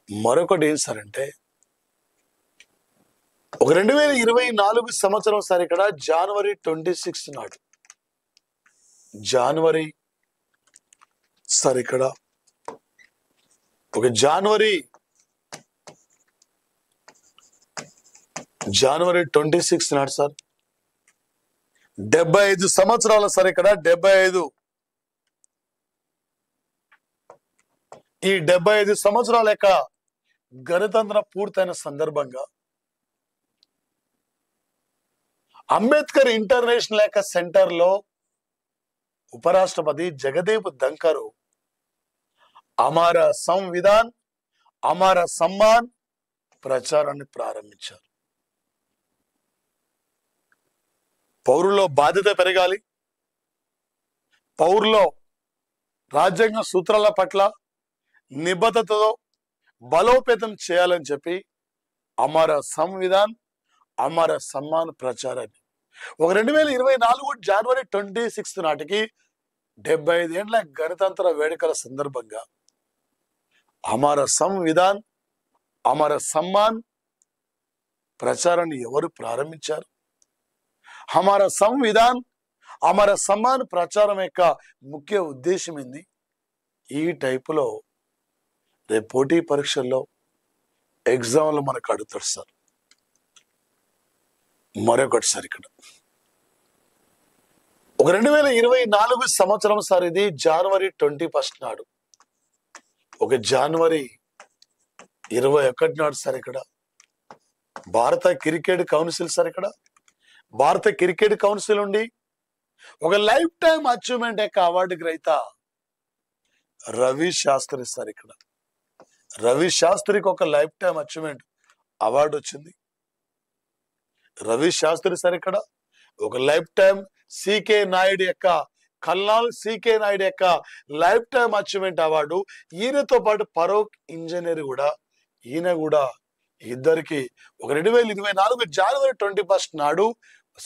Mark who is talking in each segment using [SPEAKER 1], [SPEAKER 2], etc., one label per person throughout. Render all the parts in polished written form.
[SPEAKER 1] మరొకటి ఏం సార్ అంటే ఒక 2024 సంవత్సరం సార్ ఇక్కడ జనవరి 26 నాడు జనవరి సార్ ఇక్కడ ఒక జనవరి 26 నాడు సార్ 75 సంవత్సరాల సార్ ఇక్కడ 75 ఈ 75 సంవత్సరాల యొక్క గణతంత్ర పూర్తయిన సందర్భంగా అంబేద్కర్ ఇంటర్నేషనల్ యొక్క సెంటర్ లో ఉపరాష్ట్రపతి జగదీప్ ధంకర్ హమారా సంవిధాన్ హమారా సమ్మాన్ ప్రచారాన్ని ప్రారంభించారు. పౌరుల్లో బాధ్యత పెరగాలి, పౌరుల్లో రాజ్యాంగ సూత్రాల పట్ల నిబద్ధతతో బలోపేతం చేయాలని చెప్పి హమారా సంవిధాన్ హమారా సమ్మాన్ ప్రచారాన్ని ఒక 2024 జనవరి 26 నాటికి 75 ఏళ్ల గణతంత్ర వేడుకల సందర్భంగా హమారా సంవిధాన్ హమారా సమ్మాన్ ప్రచారాన్ని ఎవరు ప్రారంభించారు? హమారా సంవిధాన్ హమారా సమ్మాన్ ప్రచారం యొక్క ముఖ్య ఉద్దేశం ఏంది? ఈ టైపులో రేపు పోటీ పరీక్షల్లో ఎగ్జామ్లో మనకు అడుగుతాడు సార్. మరొకటి సార్ ఇక్కడ ఒక 2024 సంవత్సరం సార్ ఇది జనవరి 21 నాడు ఒక జనవరి 21 నాడు సార్ ఇక్కడ భారత క్రికెట్ కౌన్సిల్ సార్ ఇక్కడ భారత క్రికెట్ కౌన్సిల్ ఉండి ఒక లైఫ్ టైం అచీవ్మెంట్ యొక్క అవార్డు గ్రహీత రవి శాస్త్రి సార్ ఇక్కడ రవి శాస్త్రికి ఒక లైఫ్ టైం అచీవ్మెంట్ అవార్డు వచ్చింది. రవి శాస్త్రి సార్ ఇక్కడ ఒక లైఫ్ టైం సికే నాయుడు యొక్క కల్నాల్ సికే నాయుడు యొక్క లైఫ్ టైం అచీవ్మెంట్ అవార్డు. ఈయనతో పాటు ఫరూక్ ఇంజనీర్ కూడా ఈయన కూడా ఇద్దరికి ఒక 2024 జనవరి 21 నాడు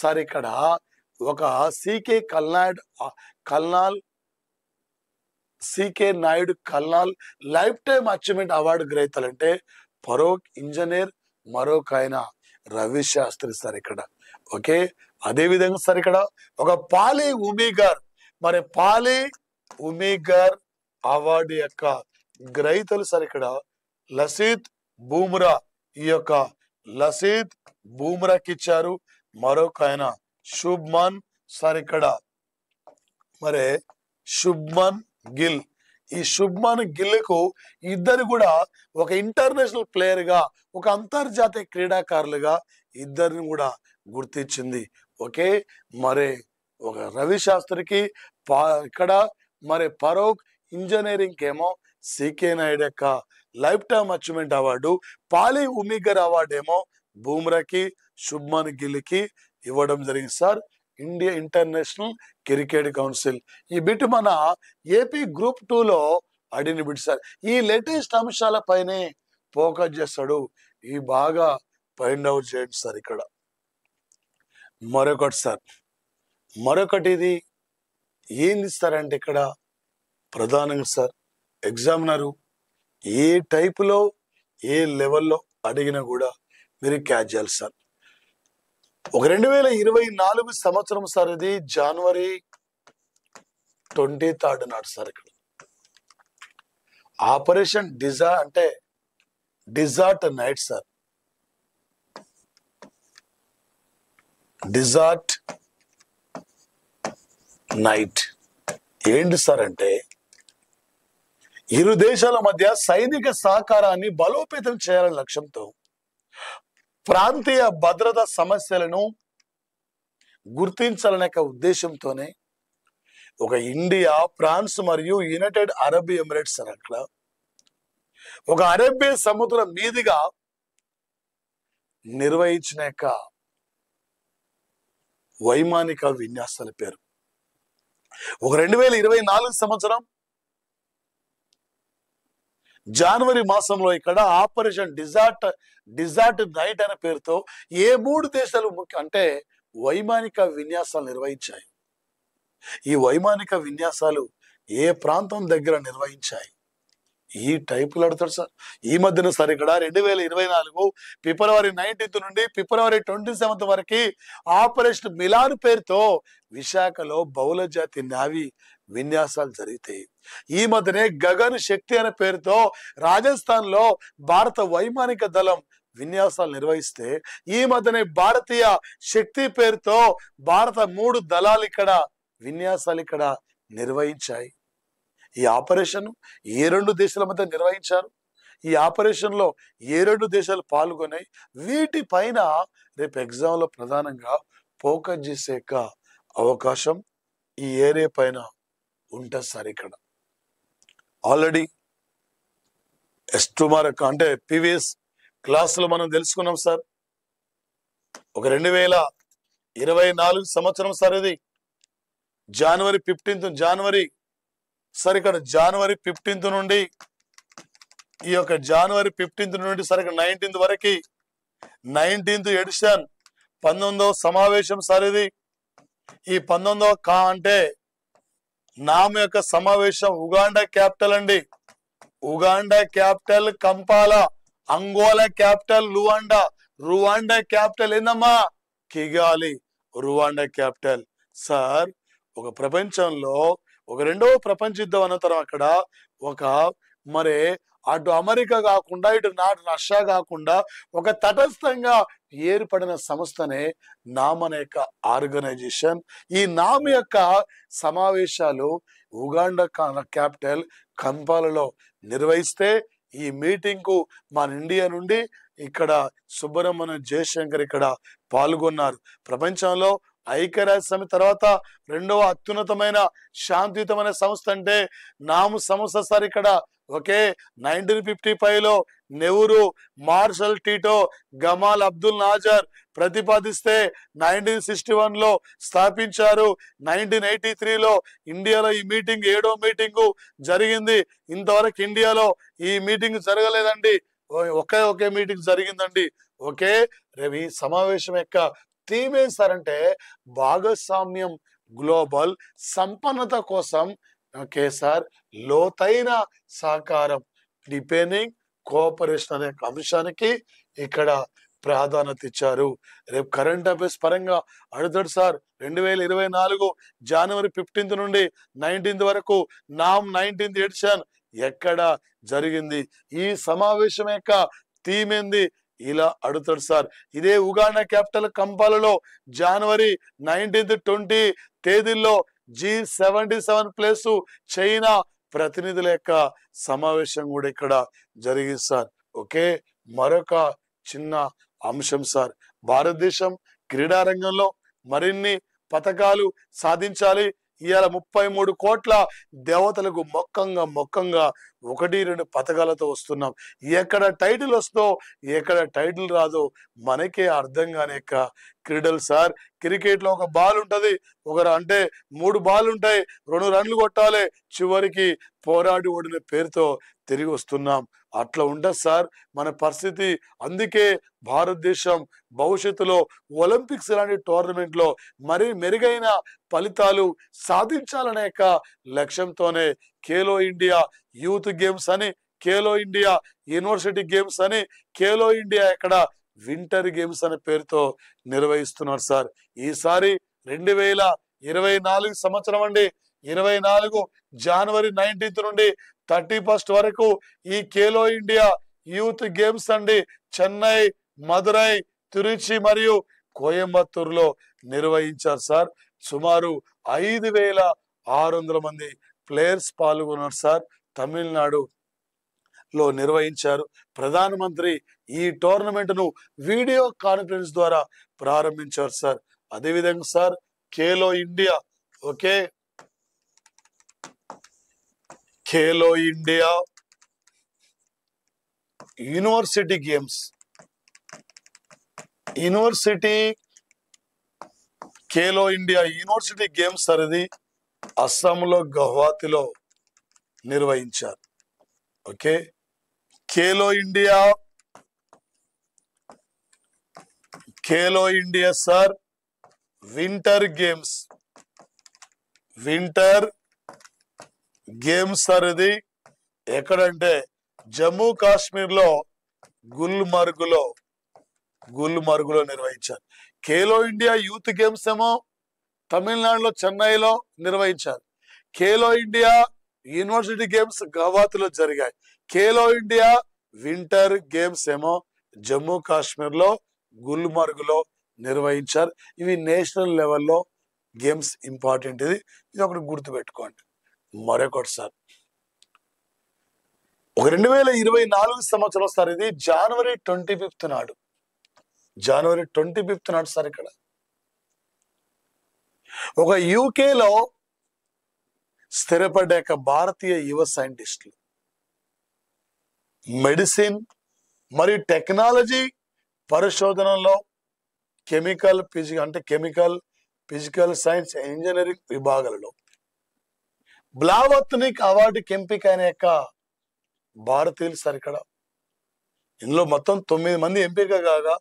[SPEAKER 1] సార్ ఇక్కడ ఒక CK Colonel CK Nayudu Colonel lifetime achievement award గ్రహీతలంటే ఫరూక్ ఇంజనీర్ మరొక ఆయన రవి శాస్త్రి సార్ ఇక్కడ. ఓకే, అదే విధంగా సార్ ఇక్కడ ఒక పాలి ఉమీగర్ మరి పాలి ఉమీగర్ అవార్డు యొక్క గ్రహీతలు సార్ ఇక్కడ లసిత్ బూమ్రా. ఈ యొక్క లసిత్ బూమ్రాకి ఇచ్చారు. మరొక ఆయన శుభ్మన్ సార్ ఇక్కడ మరి శుభ్మన్ గిల్. ఈ శుభ్మన్ గిల్కు ఇద్దరు కూడా ఒక ఇంటర్నేషనల్ ప్లేయర్ గా ఒక అంతర్జాతీయ క్రీడాకారులుగా ఇద్దరిని కూడా గుర్తించింది. ఓకే, మరి ఒక రవి శాస్త్రికి ఇక్కడ మరి ఫరూక్ ఇంజనీరింగ్ ఏమో సికే నాయుడు యొక్క లైఫ్ టైమ్ అచీవ్మెంట్ అవార్డు, పాలి ఉమీగర్ అవార్డు ఏమో బూమ్రాకి శుభ్మన్ గిల్కి ఇవ్వడం జరిగింది sir India international cricket council. ఈ బిట్ మన ఏపీ గ్రూప్ 2లో అడిగిన బిట్ సార్. ఈ లేటెస్ట్ అంశాలపైనే ఫోకస్ చేస్తాడు. ఈ బాగా ఫైండ్ అవుట్ చేయండి సార్. ఇక్కడ మరొకటి సార్ మరొకటి ఇది ఏంది ఇస్తారంటే ఇక్కడ ప్రధానంగా సార్ ఎగ్జామినరు ఏ టైపులో ఏ లెవెల్లో అడిగినా కూడా మీరు క్యాచ్ చేయాలి సార్. ఒక 2024 సంవత్సరం సార్ ఇది జనవరి 23 నాడు సార్ ఇక్కడ ఆపరేషన్ డిజార్ట్ నైట్ సార్. డిజార్ట్ నైట్ ఏంటి సార్ అంటే ఇరు దేశాల మధ్య సైనిక సహకారాన్ని బలోపేతం చేయాలనే లక్ష్యంతో ప్రాంతీయ భద్రతా సమస్యలను గుర్తించాలనే ఉద్దేశంతోనే ఒక ఇండియా, ఫ్రాన్స్ మరియు యునైటెడ్ అరబ్ ఎమిరేట్స్ అని అక్కడ ఒక అరేబియా సముద్రం మీదుగా నిర్వహించిన వైమానిక విన్యాసాల పేరు ఒక 2024 సంవత్సరం జనవరి మాసంలో ఇక్కడ ఆపరేషన్ డిజార్ట్ నైట్ అనే పేరుతో ఏ 3 దేశాలు అంటే వైమానిక విన్యాసాలు నిర్వహించాయి. ఈ వైమానిక విన్యాసాలు ఏ ప్రాంతం దగ్గర నిర్వహించాయి? ఈ టైపులు ఆడతాడు సార్. ఈ మధ్యన సార్ ఇక్కడ 2024 ఫిబ్రవరి 19 నుండి ఫిబ్రవరి 27 వరకు ఆపరేషన్ మిలాన్ పేరుతో విశాఖలో బహుళ జాతి నావీ విన్యాసాలు జరిగితాయి. ఈ మధ్యనే గగన్ శక్తి అనే పేరుతో రాజస్థాన్ లో భారత వైమానిక దళం విన్యాసాలు నిర్వహిస్తే, ఈ మధ్యనే భారతీయ శక్తి పేరుతో భారత 3 దళాలు ఇక్కడ విన్యాసాలు ఇక్కడ నిర్వహించాయి. ఈ ఆపరేషన్ ఏ 2 దేశాల మధ్య నిర్వహించారు. ఈ ఆపరేషన్ లో ఏ 2 దేశాలు పాల్గొన్నాయి. వీటిపైన రేపు ఎగ్జామ్ లో ప్రధానంగా ఫోకస్ చేసే అవకాశం ఈ ఏరియా పైన ఉంటుంది సార్. ఇక్కడ ఆల్రెడీ అంటే ప్రీవియస్ క్లాసులో మనం తెలుసుకున్నాం సార్. ఒక 2024 సంవత్సరం సార్. ఇది జనవరి 15 సార్. ఇక్కడ జనవరి 15 నుండి ఈ యొక్క జనవరి 15 నుండి సార్ ఇక్కడ 19th వరకు 19th ఎడిషన్ 19వ సమావేశం సార్. ఇది ఈ 19వ అంటే నామ యొక్క సమావేశం ఉగాండా క్యాపిటల్ అండి. Uganda capital కంపాలా, Angola capital లువాండా, Rwanda capital ఏందమ్మా కిగాలి. Rwanda capital sir. ఒక ప్రపంచంలో ఒక 2వ ప్రపంచ యుద్ధం అనంతరం అక్కడ ఒక మరి అటు అమెరికా కాకుండా ఇటు రష్యా కాకుండా ఒక తటస్థంగా ఏర్పడిన సంస్థనే నామ్ అనే యొక్క ఆర్గనైజేషన్. ఈ నామ్ యొక్క సమావేశాలు ఉగాండా క్యాపిటల్ కంపాలలో నిర్వహిస్తే, ఈ మీటింగ్ కు మన ఇండియా నుండి ఇక్కడ సుబ్రహ్మణ్యం జయశంకర్ ఇక్కడ పాల్గొన్నారు. ప్రపంచంలో ఐక్యరాజ్య సమితి తర్వాత 2వ అత్యున్నతమైన శాంతియుతమైన సంస్థ అంటే నామ్ సంస్థ సార్. ఇక్కడ ఓకే 1955లో Nehru, Marshal Tito, Gamal Abdul Nasser ప్రతిపాదిస్తే 1961లో స్థాపించారు. 1983లో ఇండియాలో ఈ మీటింగ్ 7వ మీటింగ్ జరిగింది. ఇంతవరకు ఇండియాలో ఈ మీటింగ్ జరగలేదండి. ఒకే మీటింగ్ జరిగిందండి. ఓకే రేపు ఈ సమావేశం యొక్క థీమ్ ఏం సార్ అంటే భాగస్వామ్యం, గ్లోబల్ సంపన్నత కోసం ఓకే సార్ లోతైన సహకారం, డిపెండింగ్ కోఆపరేషన్ అనే అంశానికి ఇక్కడ ప్రాధాన్యత ఇచ్చారు. రేపు కరెంట్ అఫైర్స్ పరంగా అడుగుతాడు సార్. 2024 జనవరి 15 నుండి 19th వరకు నామ్ 19th ఎడిషన్ ఎక్కడ జరిగింది, ఈ సమావేశం యొక్క థీమ్ ఏంది, ఇలా అడుగుతాడు సార్. ఇదే ఉగాండా క్యాపిటల్ కంపాలలో జనవరి 19, 20 తేదీల్లో G77+ చైనా ప్రతినిధుల యొక్క సమావేశం కూడా ఇక్కడ జరిగింది సార్. ఓకే మరొక చిన్న అంశం సార్. భారతదేశం క్రీడా రంగంలో మరిన్ని పథకాలు సాధించాలి. ఇవాళ 33 కోట్ల దేవతలకు మొక్కంగా 1-2 పథకాలతో వస్తున్నాం. ఎక్కడ టైటిల్ వస్తో ఎక్కడ టైటిల్ రాదో మనకే అర్థం కాని క్రీడలు సార్. క్రికెట్ లో ఒక బాల్ ఉంటది, అంటే 3 బాల్ ఉంటాయి, 2 రన్లు కొట్టాలి, చివరికి పోరాడి ఓడిన పేరుతో తిరిగి వస్తున్నాం. అట్లా ఉండదు సార్ మన పరిస్థితి. అందుకే భారతదేశం భవిష్యత్తులో ఒలింపిక్స్ లాంటి టోర్నమెంట్ లో మరి మెరుగైన ఫలితాలు సాధించాలనే లక్ష్యంతోనే ఖేలో ఇండియా యూత్ గేమ్స్ అని, ఖేలో ఇండియా యూనివర్సిటీ గేమ్స్ అని, ఖేలో ఇండియా ఇక్కడ వింటర్ గేమ్స్ అనే పేరుతో నిర్వహిస్తున్నారు సార్. ఈసారి 2024 సంవత్సరం అండి. 24 జనవరి 19 నుండి 31 వరకు ఈ ఖేలో ఇండియా యూత్ గేమ్స్ అండి చెన్నై, మదురై, తిరుచి మరియు కోయంబత్తూరులో నిర్వహించారు సార్. సుమారు 5,600 మంది ప్లేయర్స్ పాల్గొన్నారు సార్. తమిళనాడు లో నిర్వహించారు. ప్రధానమంత్రి ఈ టోర్నమెంట్ ను వీడియో కాన్ఫరెన్స్ ద్వారా ప్రారంభించారు సార్. అదేవిధంగా sir Khelo India okay Khelo India university games, Khelo India university games అనేది అస్సాంలో గౌహతిలో నిర్వహించారు. Okay Khelo India sir winter games sir ఇది ఎక్కడంటే జమ్మూ కాశ్మీర్ లో గుల్మర్గులో నిర్వహించారు. ఖేలో ఇండియా యూత్ గేమ్స్ ఏమో తమిళనాడులో చెన్నైలో నిర్వహించారు. ఖేలో ఇండియా యూనివర్సిటీ గేమ్స్ గౌహతిలో జరిగాయి. ఖేలో ఇండియా వింటర్ గేమ్స్ ఏమో జమ్మూ కాశ్మీర్ లో గుల్మర్గులో నిర్వహించారు. ఇవి నేషనల్ లెవెల్లో గేమ్స్ ఇంపార్టెంట్. ఇది ఒకటి గుర్తుపెట్టుకోండి. మరొకటి సార్, ఒక 2024 సంవత్సరం సార్, ఇది జనవరి 25 నాడు సార్, ఇక్కడ ఒక యూకేలో స్థిరపడ్డాక భారతీయ యువ సైంటిస్టులు మెడిసిన్ మరియు టెక్నాలజీ పరిశోధనలో కెమికల్ ఫిజికల్ సైన్స్ ఇంజనీరింగ్ విభాగాలలో బ్లావత్నిక్ అవార్డుకి ఎంపికైన యొక్క భారతీయులు సార్. ఇక్కడ ఇందులో మొత్తం 9 మంది ఎంపిక కాగా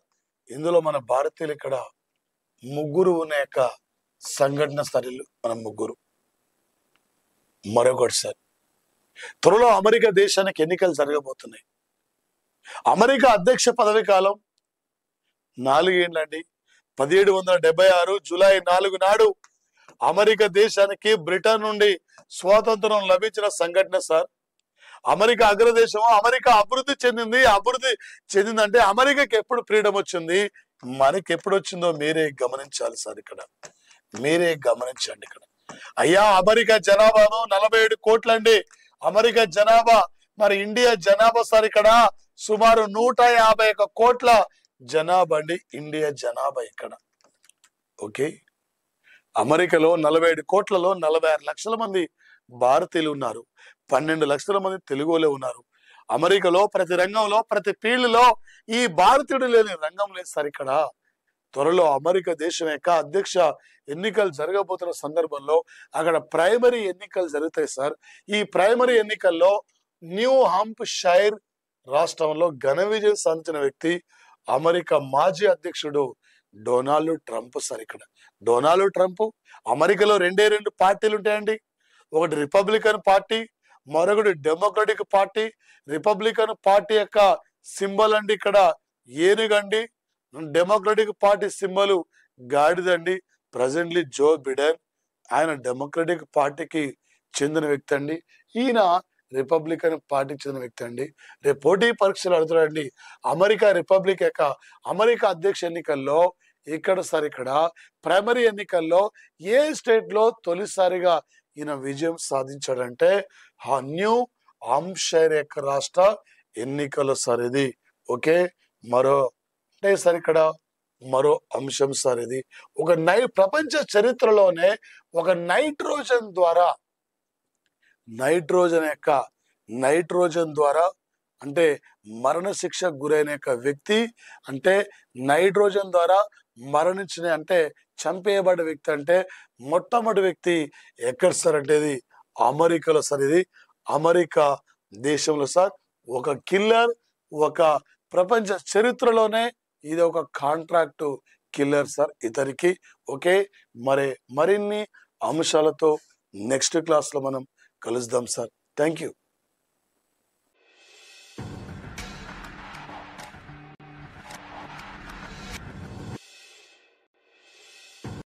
[SPEAKER 1] ఇందులో మన భారతీయులు ఇక్కడ 3 ఉన్న యొక్క సంఘటన స్థాయిలు మన 3. మరొకటి సార్, త్వరలో అమెరికా దేశానికి ఎన్నికలు జరగబోతున్నాయి. అమెరికా అధ్యక్ష పదవి కాలం 4 ఏళ్ళండి. 1776 జూలై 4 నాడు అమెరికా దేశానికి బ్రిటన్ నుండి స్వాతంత్రం లభించిన సంఘటన సార్. అమెరికా అగ్రదేశం. అమెరికా అభివృద్ధి చెందిందంటే అమెరికాకి ఎప్పుడు ఫ్రీడమ్ వచ్చింది, మనకి ఎప్పుడు వచ్చిందో మీరే గమనించాలి సార్. ఇక్కడ మీరే గమనించండి. ఇక్కడ అయ్యా అమెరికా జనాభాను 47 కోట్లండి అమెరికా జనాభా. మరి ఇండియా జనాభా సార్ ఇక్కడ సుమారు 151 కోట్ల జనాభా అండి ఇండియా జనాభా ఇక్కడ. ఓకే, అమెరికాలో 47 కోట్లలో 46 లక్షల మంది భారతీయులు ఉన్నారు. 12 లక్షల మంది తెలుగులో ఉన్నారు. అమెరికాలో ప్రతి రంగంలో ప్రతి ఫీల్డ్లో ఈ భారతీయుడు లేని రంగం లేదు సార్. ఇక్కడ త్వరలో అమెరికా దేశం యొక్క అధ్యక్ష ఎన్నికలు జరగబోతున్న సందర్భంలో అక్కడ ప్రైమరీ ఎన్నికలు జరుగుతాయి సార్. ఈ ప్రైమరీ ఎన్నికల్లో న్యూ హాంప్షైర్ రాష్ట్రంలో ఘన విజయం సాధించిన వ్యక్తి అమెరికా మాజీ అధ్యక్షుడు డొనాల్డ్ ట్రంప్ సార్. ఇక్కడ డొనాల్డ్ ట్రంప్, అమెరికాలో 2 పార్టీలు ఉంటాయండి. ఒకటి రిపబ్లికన్ పార్టీ, మరొకటి డెమోక్రటిక్ పార్టీ. రిపబ్లికన్ పార్టీ యొక్క సింబల్ అండి ఇక్కడ ఏనుగండి. డెమోక్రటిక్ పార్టీ సింబల్ గాడిదండి. ప్రజెంట్లీ జో బిడెన్ ఆయన డెమోక్రటిక్ పార్టీకి చెందిన వ్యక్తి అండి. ఈయన రిపబ్లికన్ పార్టీకి చెందిన వ్యక్తి అండి. రేపు పోటీ పరీక్షలు అడుగుతాడండి. అమెరికా అధ్యక్ష ఎన్నికల్లో ఇక్కడ సార్, ఇక్కడ ప్రైమరీ ఎన్నికల్లో ఏ స్టేట్ లో తొలిసారిగా ఈయన విజయం సాధించాడంటే న్యూ హాంప్షైర్ యొక్క రాష్ట్ర ఎన్నికలు సార్ ఇది. ఓకే, అంటే సార్ ఇక్కడ మరో అంశం సార్ ఇది. ఒక ప్రపంచ చరిత్రలోనే ఒక నైట్రోజన్ ద్వారా అంటే మరణశిక్షకు గురైన యొక్క వ్యక్తి, అంటే నైట్రోజన్ ద్వారా మరణించిన అంటే చంపేయబడ్డ వ్యక్తి అంటే మొట్టమొదటి వ్యక్తి ఎక్కడ సార్ అంటే ఇది అమెరికాలో సార్. ఇది అమెరికా దేశంలో సార్ ఒక కిల్లర్, ఒక ప్రపంచ చరిత్రలోనే ఇది ఒక కాంట్రాక్ట్ కిల్లర్ సార్ ఇతనికి. ఓకే, మరిన్ని అంశాలతో నెక్స్ట్ క్లాస్ లో మనం కలుద్దాం సార్. Thank you.